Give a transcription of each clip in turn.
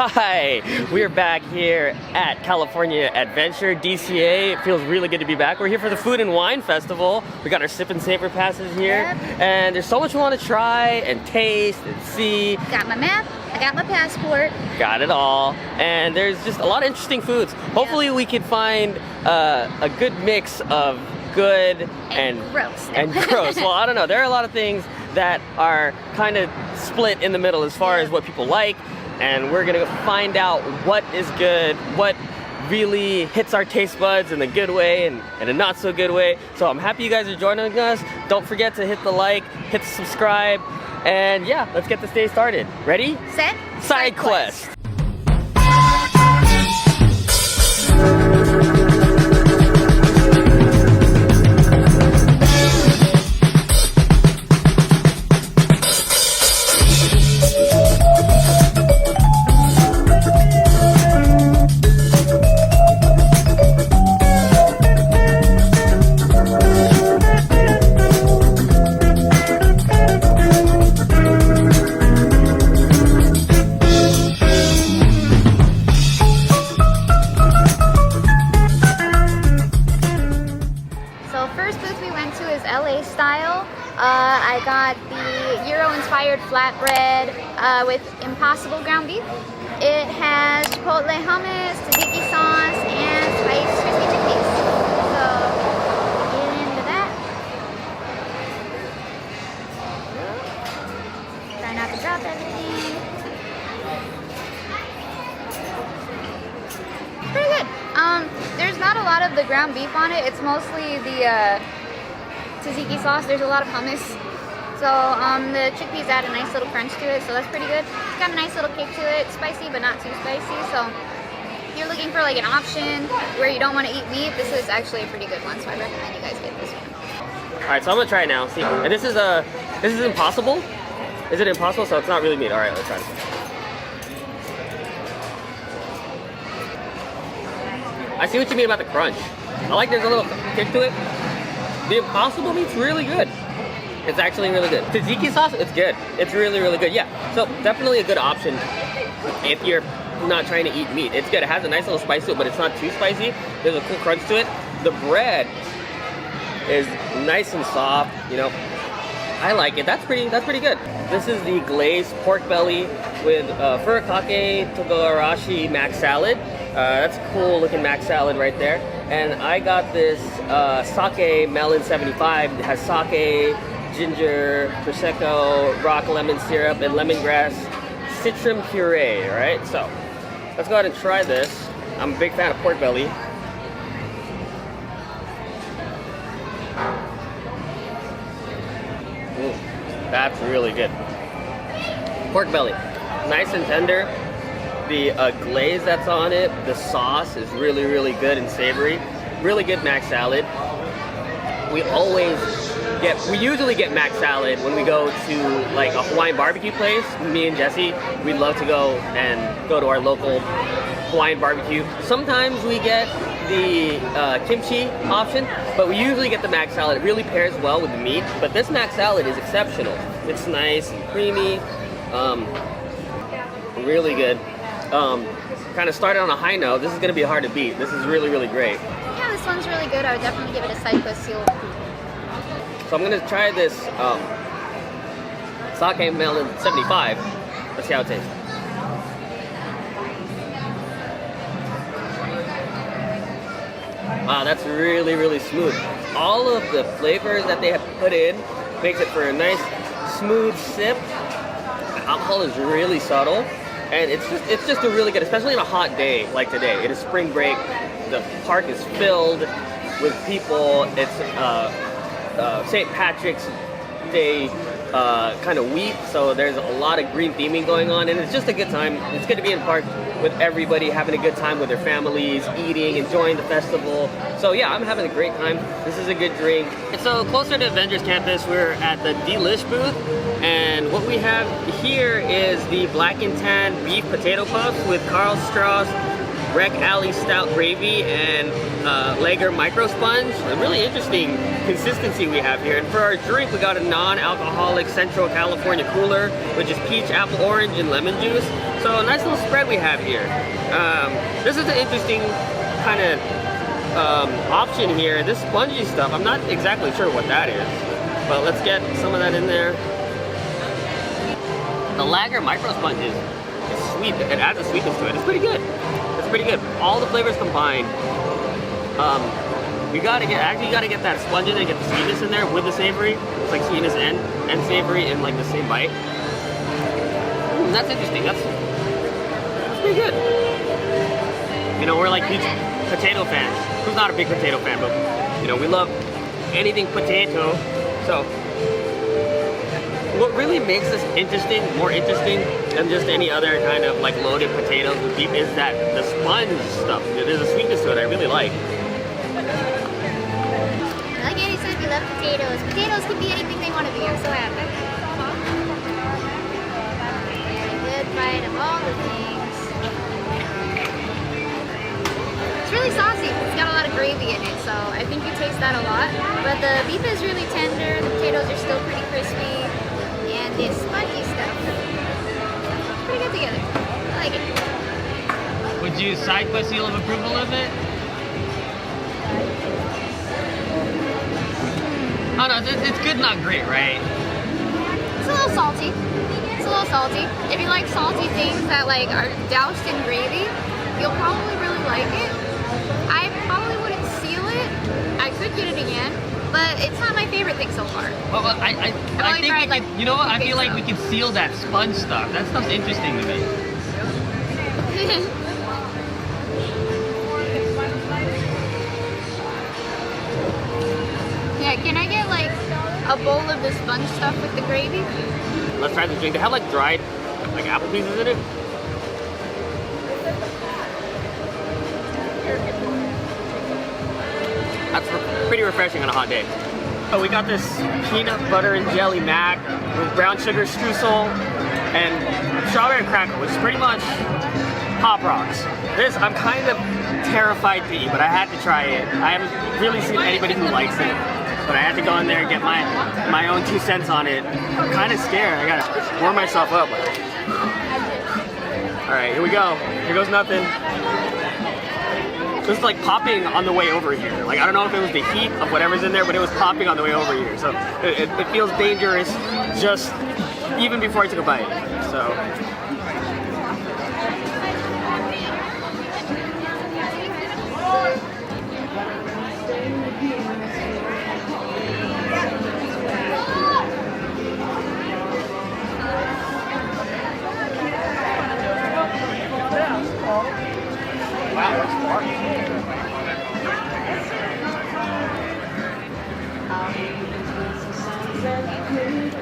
Hi, we're back here at California Adventure, DCA. It feels really good to be back. We're here for the Food and Wine Festival. We got our Sip and Savor passes here. Yep. And there's so much we want to try and taste and see. Got my map, I got my passport. Got it all. And there's just a lot of interesting foods. Hopefully we can find a good mix of good and gross. And gross. Well, I don't know. There are a lot of things that are kind of split in the middle as far as what people like. And we're gonna find out what is good, what really hits our taste buds in a good way and in a not so good way. So I'm happy you guys are joining us. Don't forget to hit the like, hit the subscribe, and yeah, let's get this day started. Ready? Set? SideQuest. I got the Euro-inspired flatbread with impossible ground beef. It has chipotle hummus, tzatziki sauce, and spiced crispy chickpeas. So, get into that. Try not to drop everything. Pretty good. There's not a lot of the ground beef on it. It's mostly the tzatziki sauce. There's a lot of hummus. So the chickpeas add a nice little crunch to it, so that's pretty good. It's got a nice little kick to it. It's spicy, but not too spicy. So if you're looking for like an option where you don't want to eat meat, this is actually a pretty good one. So I recommend you guys get this one. All right, so I'm gonna try it now. See, and this is impossible. Is it impossible? So it's not really meat. All right, let's try this. I see what you mean about the crunch. I like there's a little kick to it. The impossible meat's really good. It's actually really good. Tzatziki sauce, it's good. It's really, really good. Yeah, so definitely a good option if you're not trying to eat meat. It's good. It has a nice little spice to it, but it's not too spicy. There's a cool crunch to it. The bread is nice and soft, you know. I like it. That's pretty good. This is the glazed pork belly with furikake togarashi mac salad. That's a cool looking mac salad right there. And I got this sake melon 75. It has sake, ginger, prosecco, rock lemon syrup, and lemongrass citron puree. All right, so let's go ahead and try this. I'm a big fan of pork belly. Ooh, that's really good. Pork belly, nice and tender. The glaze that's on it, the sauce is really, really good and savory. Really good mac salad. We usually get mac salad when we go to like a Hawaiian barbecue place. Me and Jesse, we'd love to go to our local Hawaiian barbecue. Sometimes we get the kimchi option, but we usually get the mac salad. It really pairs well with the meat, but this mac salad is exceptional. It's nice and creamy, really good. Kind of started on a high note. This is going to be hard to beat. This is really, really great. Yeah, this one's really good. I would definitely give it a SideQuest seal. So I'm going to try this sake melon 75. Let's see how it tastes. Wow, that's really, really smooth. All of the flavors that they have put in makes it for a nice, smooth sip. The alcohol is really subtle. And it's just a really good, especially on a hot day like today. It is spring break. The park is filled with people. It's St. Patrick's Day kind of week, so there's a lot of green theming going on, and it's just a good time. It's good to be in the park with everybody, having a good time with their families, eating, enjoying the festival. So yeah, I'm having a great time. This is a good drink. And so closer to Avengers Campus, we're at the Dlish booth, and what we have here is the black and tan beef potato puffs with Karl Strauss Rec Alley Stout Gravy and Lager Micro Sponge. A really interesting consistency we have here. And for our drink, we got a non-alcoholic Central California cooler, which is peach, apple, orange, and lemon juice. So So a nice little spread we have here. This is an interesting kind of option here. This spongy stuff, I'm not exactly sure what that is, but let's get some of that in there. The lager micro sponges, it's sweet. It adds a sweetness to it. It's pretty good. It's pretty good. All the flavors combined. You gotta get that sponge in there, get the sweetness in there with the savory. It's like sweetness and savory in like the same bite. That's interesting. That's pretty good. You know, we're like huge potato fans. Who's not a big potato fan? But you know, we love anything potato. So, what really makes this interesting, more interesting than just any other kind of like loaded potatoes with beef, is that the sponge stuff. There's a sweetness to it I really like. Like Andy said, we love potatoes. Potatoes can be anything they want to be. I'm so happy. Bite of all the things. It's really saucy. It's got a lot of gravy in it, so I think you taste that a lot. But the beef is really tender, the potatoes are still pretty crispy, and the spongy stuff, pretty good together. I like it. Would you SideQuest seal of approval of it? Oh no, it's good, not great, right? It's a little salty. It's a little salty. If you like salty things that like are doused in gravy, you'll probably really like it. I probably wouldn't seal it. I could get it again, but it's not my favorite thing so far. Well, I think tried, we could, you know what? I feel like we could seal that sponge stuff. That stuff's interesting to me. Yeah, can I get like a bowl of the sponge stuff with the gravy? Let's try the drink. They have like dried like apple pieces in it. That's pretty refreshing on a hot day. So we got this peanut butter and jelly mac with brown sugar streusel and strawberry crackle, which is pretty much Pop Rocks. This I'm kind of terrified to eat, but I had to try it. I haven't really seen anybody who likes it, but I had to go in there and get my own 2 cents on it. I'm kind of scared. I gotta warm myself up. All right, here we go. Here goes nothing. It was like popping on the way over here. Like, I don't know if it was the heat of whatever's in there, but it was popping on the way over here. So it feels dangerous just even before I took a bite. So.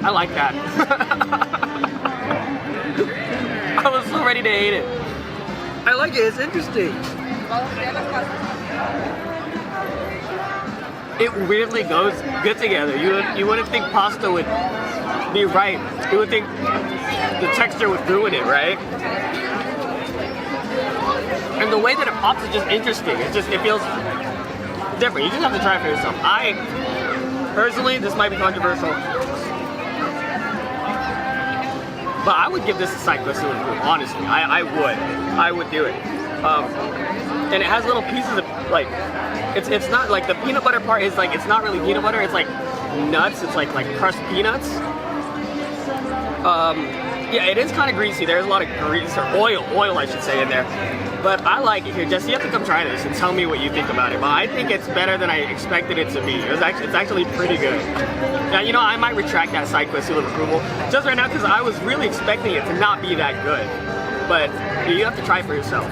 I like that. I was so ready to eat it. I like it, it's interesting. It weirdly goes good together. You wouldn't think pasta would be right. You would think the texture would ruin it, right? And the way that it pops is just interesting. It feels different. You just have to try it for yourself. Personally, this might be controversial, but I would give this a SideQuest seal of approval, honestly. I would do it. And it has little pieces of, like, it's not, like, the peanut butter part is, like, it's not really peanut butter, it's, like, nuts, it's, like crushed peanuts. Yeah, it is kind of greasy. There's a lot of grease, or oil I should say, in there. But I like it here. Jesse, you have to come try this and tell me what you think about it. But I think it's better than I expected it to be. It's actually pretty good. Now, you know, I might retract that SideQuest seal of approval just right now because I was really expecting it to not be that good. But you have to try it for yourself.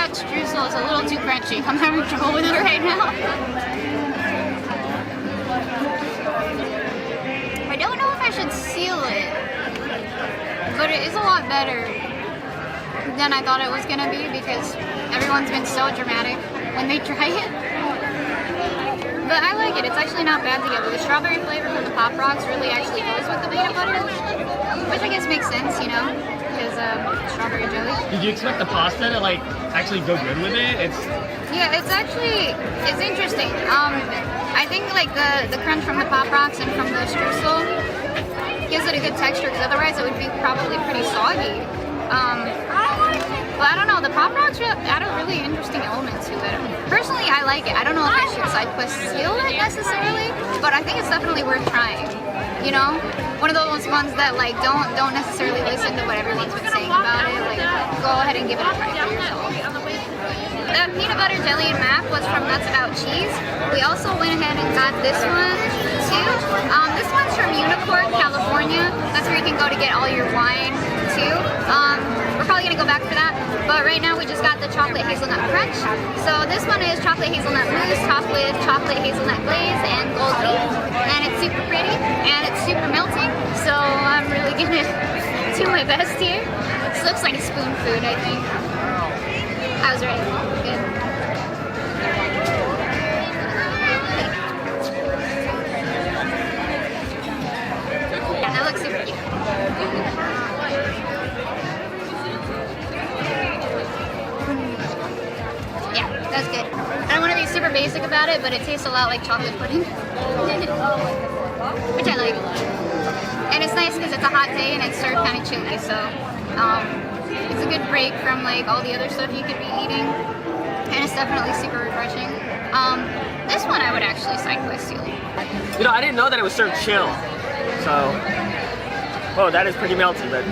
Streusel is a little too crunchy. I'm having trouble with it right now. seal it. But it is a lot better than I thought it was gonna be because everyone's been so dramatic when they try it. But I like it. It's actually not bad together. The strawberry flavor from the Pop Rocks really actually goes with the peanut butter, which I guess makes sense, you know, because strawberry jelly. Did you expect the pasta to like actually go good with it? Yeah, it's interesting. I think like the crunch from the Pop Rocks and from the streusel gives it a good texture because otherwise it would be probably pretty soggy. But I don't know, the Pop Rocks add a really interesting element to it. Personally, I like it. I don't know if I should SideQuest seal it necessarily, but I think it's definitely worth trying. You know, one of those ones that like don't necessarily listen to what everyone's been saying about it. Like, go ahead and give it a try for yourself. The peanut butter jelly and mac was from Nuts About Cheese. We also went ahead and got this one too. This one's from Unicorn, California. That's where you can go to get all your wine too. We're probably gonna go back for that, but right now we just got the chocolate hazelnut crunch. So this one is chocolate hazelnut mousse topped with chocolate hazelnut glaze and gold leaf, and it's super pretty and it's super melting. So I'm really gonna do my best here. This looks like a spoon food, I think. I was ready. Good. Yeah, that looks super cute. Yeah, that's good. I don't want to be super basic about it, but it tastes a lot like chocolate pudding. Which I like a lot. And it's nice because it's a hot day and it's served kind of chilly, so it's a good break from like all the other stuff you could be eating. And it's definitely super refreshing. This one I would actually SideQuest seal. You know, I didn't know that it was served chill. So, whoa, that is pretty melty, but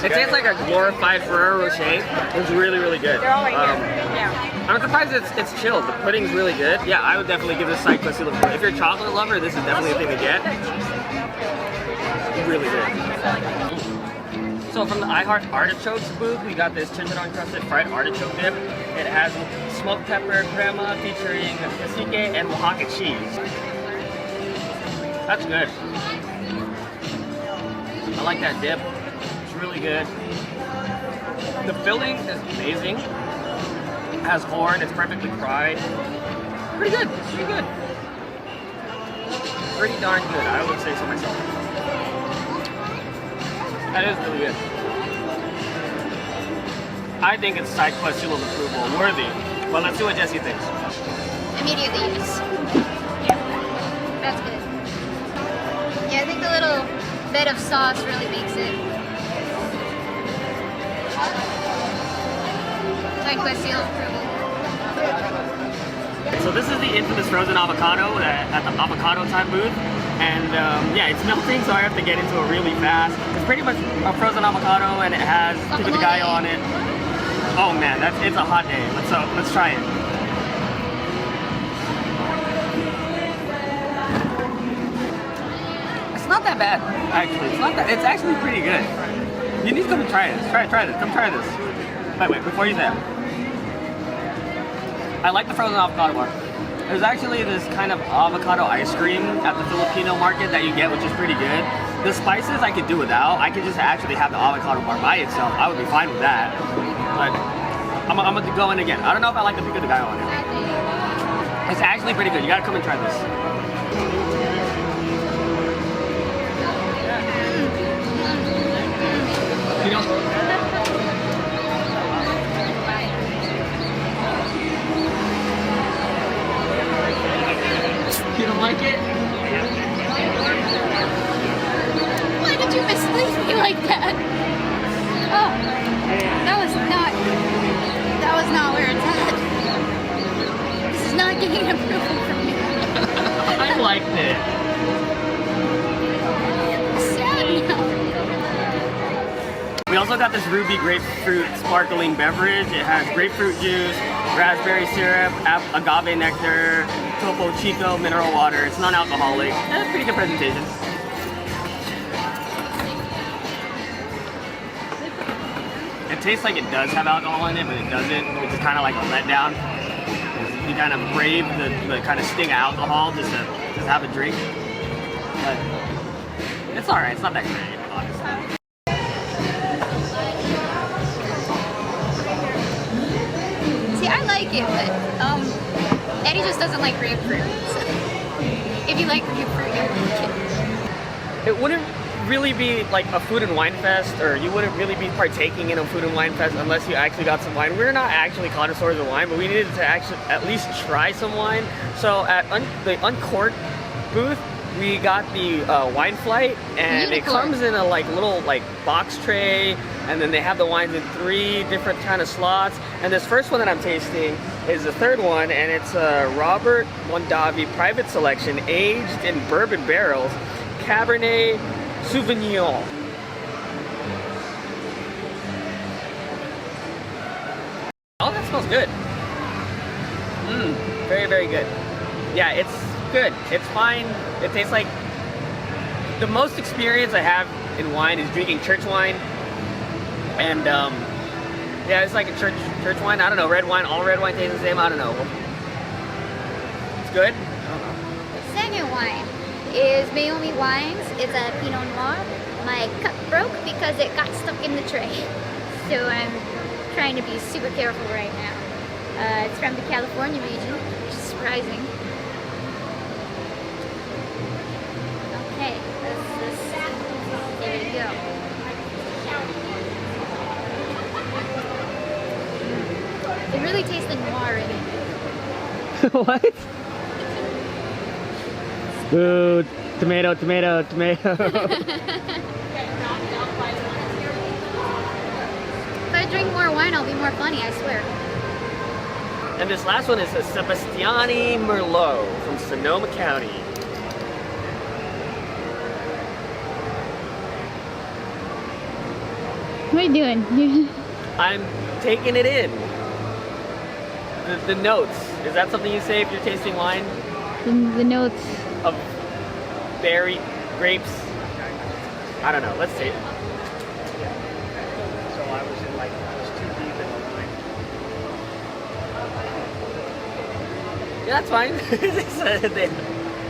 it tastes like a glorified Ferrero Rocher. It's really, really good. I'm surprised it's chilled. The pudding's really good. Yeah, I would definitely give this SideQuest seal. If you're a chocolate lover, this is definitely a thing to get. Really good. So from the iHeart Artichokes booth, we got this Chinchon crusted fried artichoke dip. It has smoked pepper crema featuring cacique and Oaxaca cheese. That's good. I like that dip. It's really good. The filling is amazing. It has corn. It's perfectly fried. Pretty good. Pretty good. Pretty darn good. I would say so myself. That is really good. I think it's SideQuest seal of approval worthy. But let's see what Jesse thinks. Immediately use. Yeah, that's good. Yeah, I think the little bit of sauce really makes it. SideQuest seal of approval. So this is the infamous frozen avocado at the Avocado type booth. And yeah, it's melting, so I have to get into it really fast. It's pretty much a frozen avocado, and it has pico de gallo on it. Oh man, it's a hot day. Let's try it. It's not that bad, actually. It's actually pretty good. You need to come and try this. Try this. Come try this. Wait, before you say it. I like the frozen avocado bar. There's actually this kind of avocado ice cream at the Filipino market that you get, which is pretty good. The spices I could do without. I could just actually have the avocado bar by itself. I would be fine with that. But I'm gonna go in again. I don't know if I like the pico de gallo on it. It's actually pretty good. You gotta come and try this. You know, you don't like it? Why did you mislead me like that? Oh, that was not where it's at. This is not getting approval from me. I liked it. Sad now. We also got this Ruby grapefruit sparkling beverage. It has grapefruit juice, raspberry syrup, agave nectar, Topo Chico mineral water. It's non-alcoholic. Pretty good presentation. It tastes like it does have alcohol in it, but it doesn't, which is kind of like a letdown. You kind of brave the kind of sting of alcohol just to have a drink. but it's alright. It's not that great, honestly. See, I like it, but Eddie just doesn't like grapefruit. So if you like grapefruit, you'll like it. It wouldn't really be like a food and wine fest, or you wouldn't really be partaking in a food and wine fest unless you actually got some wine. We're not actually connoisseurs of wine, but we needed to actually at least try some wine. So at the Uncorked booth, we got the wine flight, and it comes in a like little like box tray, and then they have the wines in 3 different kind of slots. And this first one that I'm tasting is the 3rd one, and it's a Robert Mondavi Private Selection, aged in bourbon barrels, Cabernet Sauvignon. Oh, that smells good. Very, very good. Yeah, it's good. It's fine. It tastes like the most experience I have in wine is drinking church wine, and yeah, it's like a church wine. I don't know, red wine. All red wine tastes the same. I don't know. It's good. The second wine is Mayomi Wines. It's a Pinot Noir. My cup broke because it got stuck in the tray, so I'm trying to be super careful right now. It's from the California region, which is surprising. Okay, there you go. It really tastes the noir in it. What? Ooh, tomato. If I drink more wine, I'll be more funny, I swear. And this last one is a Sebastiani Merlot from Sonoma County. What are you doing? I'm taking it in. The notes. Is that something you say if you're tasting wine? The notes. Of berry, grapes? I don't know. Let's see. So I was too deep in the wine. Yeah, that's fine. They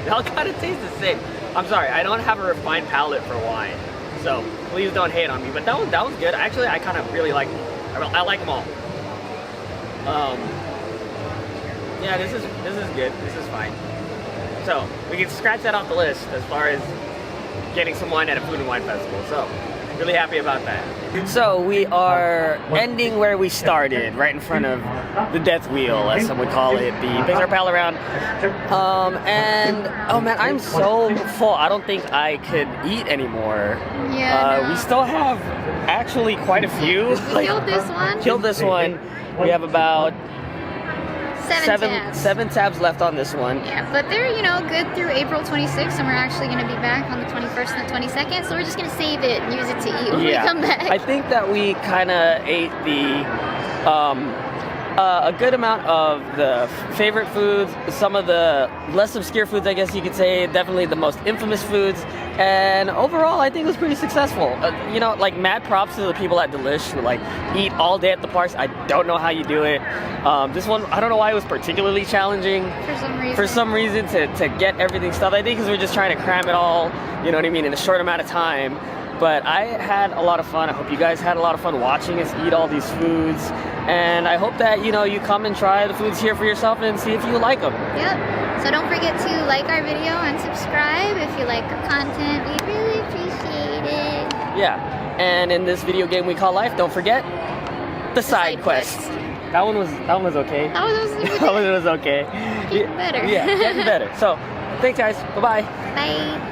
all kind of taste the same. I'm sorry, I don't have a refined palate for wine, so please don't hate on me. But that was good. Actually, I kind of really like them. I like them all. Yeah, this is good. This is fine. So we can scratch that off the list as far as getting some wine at a food and wine festival. So really happy about that. So we are ending where we started, right in front of the death wheel, as some would call it, the Picks Our Pal Around. And oh man, I'm so full. I don't think I could eat anymore. Yeah. We still have actually quite a few. We killed this one. Killed this one. We have about 7 tabs left on this one. Yeah, but they're, good through April 26th, and we're actually going to be back on the 21st and the 22nd, so we're just going to save it and use it to eat when we come back. I think that we kind of ate a good amount of the favorite foods, some of the less obscure foods, I guess you could say, definitely the most infamous foods, and overall I think it was pretty successful. Mad props to the people at Dlish who eat all day at the parks. I don't know how you do it. This one, I don't know why it was particularly challenging for some reason to get everything stuffed. I think because we're just trying to cram it all, in a short amount of time. But I had a lot of fun. I hope you guys had a lot of fun watching us eat all these foods. And I hope that, you come and try the foods here for yourself and see if you like them. Yep. So don't forget to like our video and subscribe if you like our content. We really appreciate it. Yeah. And in this video game we call life, don't forget the SideQuest. That one was okay. That was That one was okay. Getting better. Yeah, getting better. So, thanks guys. Bye-bye. Bye.